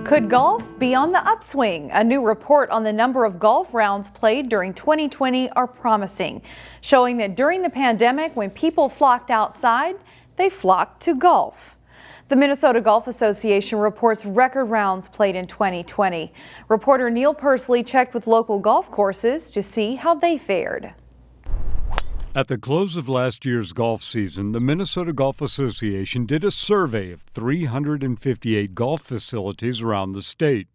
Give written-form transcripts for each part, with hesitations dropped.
Could golf be on the upswing? A new report on the number of golf rounds played during 2020 are promising, showing that during the pandemic, when people flocked outside, they flocked to golf. The Minnesota Golf Association reports record rounds played in 2020. Reporter Neil Persley checked with local golf courses to see how they fared. At the close of last year's golf season, the Minnesota Golf Association did a survey of 358 golf facilities around the state.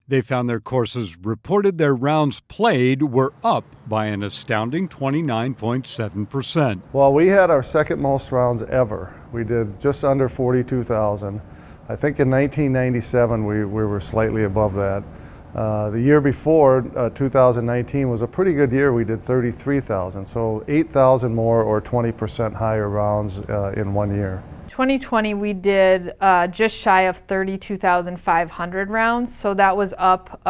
They found their courses reported their rounds played were up by an astounding 29.7%. Well, we had our second most rounds ever. We did just under 42,000. I think in 1997 we were slightly above that. The year before, 2019, was a pretty good year. We did 33,000, so 8,000 more or 20% higher rounds in 1 year. 2020 we did just shy of 32,500 rounds, so that was up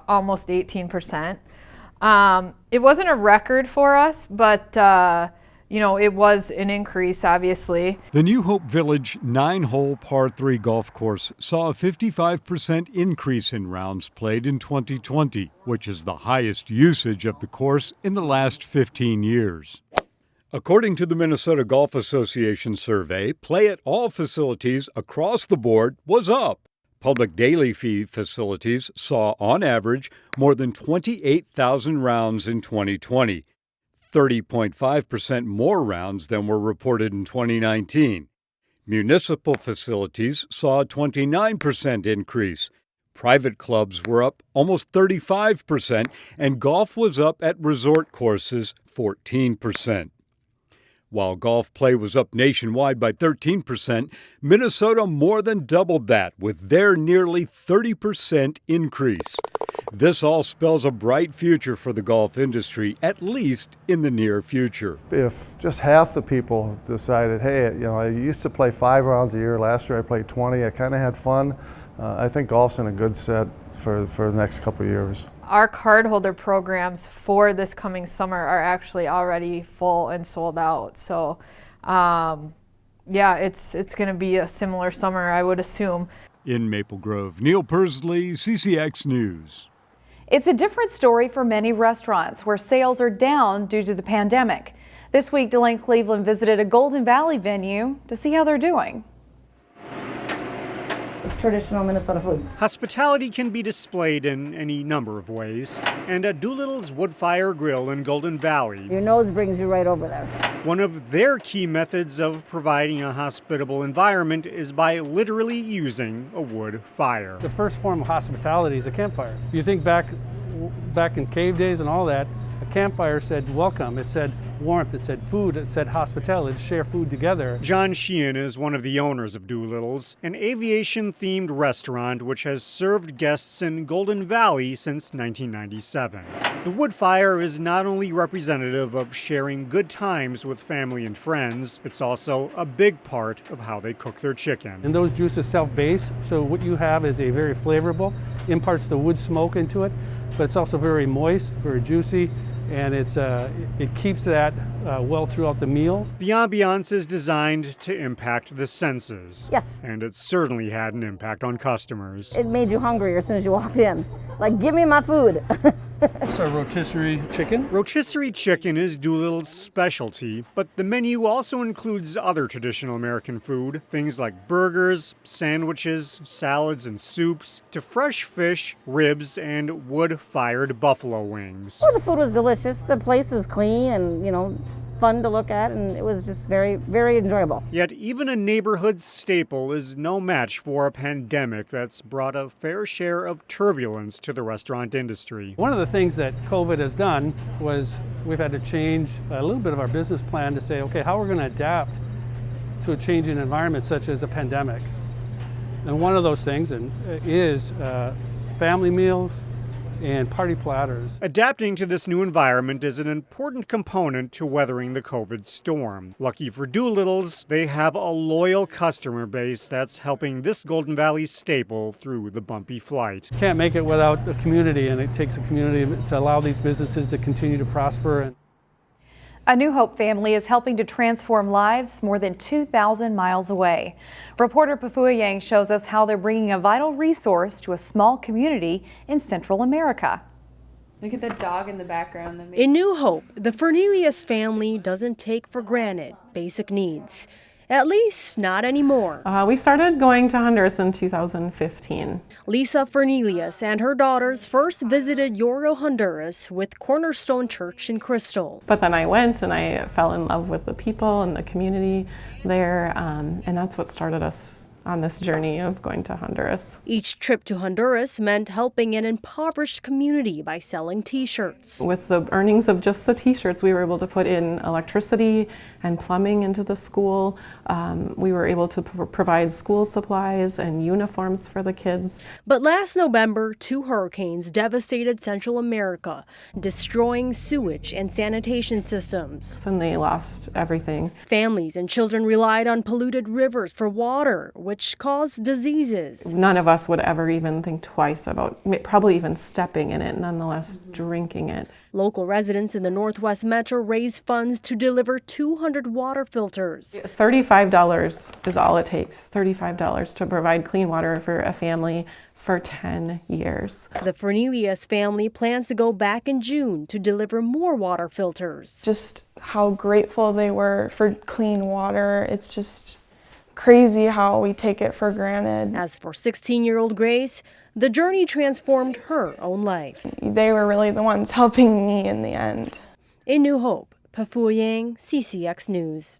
almost 18%. It wasn't a record for us, but it was an increase, obviously. The New Hope Village 9-hole par 3 golf course saw a 55% increase in rounds played in 2020, which is the highest usage of the course in the last 15 years. According to the Minnesota Golf Association survey, play at all facilities across the board was up. Public daily fee facilities saw, on average, more than 28,000 rounds in 2020. 30.5% more rounds than were reported in 2019. Municipal facilities saw a 29% increase. Private clubs were up almost 35%, and golf was up at resort courses 14%. While golf play was up nationwide by 13%, Minnesota more than doubled that with their nearly 30% increase. This all spells a bright future for the golf industry, at least in the near future. If just half the people decided, hey, I used to play 5 rounds a year. Last year I played 20. I kind of had fun. I think golf's in a good set for the next couple of years. Our cardholder programs for this coming summer are actually already full and sold out. So, it's going to be a similar summer, I would assume. In Maple Grove, Neil Persley, CCX News. It's a different story for many restaurants where sales are down due to the pandemic. This week, Delane Cleveland visited a Golden Valley venue to see how they're doing. It's traditional Minnesota food. Hospitality can be displayed in any number of ways, and at Doolittle's Woodfire Grill in Golden Valley, your nose brings you right over there. One of their key methods of providing a hospitable environment is by literally using a wood fire. The first form of hospitality is a campfire. If you think back in cave days and all that, a campfire said welcome, it said warmth, it said food, it said hospitality, share food together. John Sheehan is one of the owners of Doolittle's, an aviation-themed restaurant which has served guests in Golden Valley since 1997. The wood fire is not only representative of sharing good times with family and friends, it's also a big part of how they cook their chicken. And those juices self-base, so what you have is a very flavorful, imparts the wood smoke into it, but it's also very moist, very juicy, and it keeps that well throughout the meal. The ambiance is designed to impact the senses. Yes. And it certainly had an impact on customers. It made you hungrier as soon as you walked in. It's like, give me my food. It's our rotisserie chicken. Rotisserie chicken is Doolittle's specialty, but the menu also includes other traditional American food, things like burgers, sandwiches, salads and soups, to fresh fish, ribs, and wood-fired buffalo wings. Well, the food was delicious. The place is clean and, fun to look at, and it was just very, very enjoyable. Yet even a neighborhood staple is no match for a pandemic that's brought a fair share of turbulence to the restaurant industry. One of the things that COVID has done was we've had to change a little bit of our business plan to say, okay, how we're going to adapt to a changing environment such as a pandemic. And one of those things is family meals and party platters. Adapting to this new environment is an important component to weathering the COVID storm. Lucky for Doolittle's, they have a loyal customer base that's helping this Golden Valley staple through the bumpy flight. Can't make it without a community, and it takes a community to allow these businesses to continue to prosper. A New Hope family is helping to transform lives more than 2,000 miles away. Reporter Pafua Yang shows us how they're bringing a vital resource to a small community in Central America. Look at the dog in the background. In New Hope, the Fernelius family doesn't take for granted basic needs. At least not anymore. We started going to Honduras in 2015. Lisa Fernelius and her daughters first visited Yorgo, Honduras with Cornerstone Church in Crystal. But then I went and I fell in love with the people and the community there, and that's what started us on this journey of going to Honduras. Each trip to Honduras meant helping an impoverished community by selling t-shirts. With the earnings of just the t-shirts, we were able to put in electricity and plumbing into the school. We were able to provide school supplies and uniforms for the kids. But last November, 2 hurricanes devastated Central America, destroying sewage and sanitation systems. And they lost everything. Families and children relied on polluted rivers for water, which caused diseases. None of us would ever even think twice about probably even stepping in it, nonetheless drinking it. Local residents in the Northwest Metro raised funds to deliver 200 water filters. $35 is all it takes, $35 to provide clean water for a family for 10 years. The Fernelius family plans to go back in June to deliver more water filters. Just how grateful they were for clean water. It's just crazy how we take it for granted. As for 16-year-old Grace, the journey transformed her own life. They were really the ones helping me in the end. In New Hope, Pafua Yang, CCX News.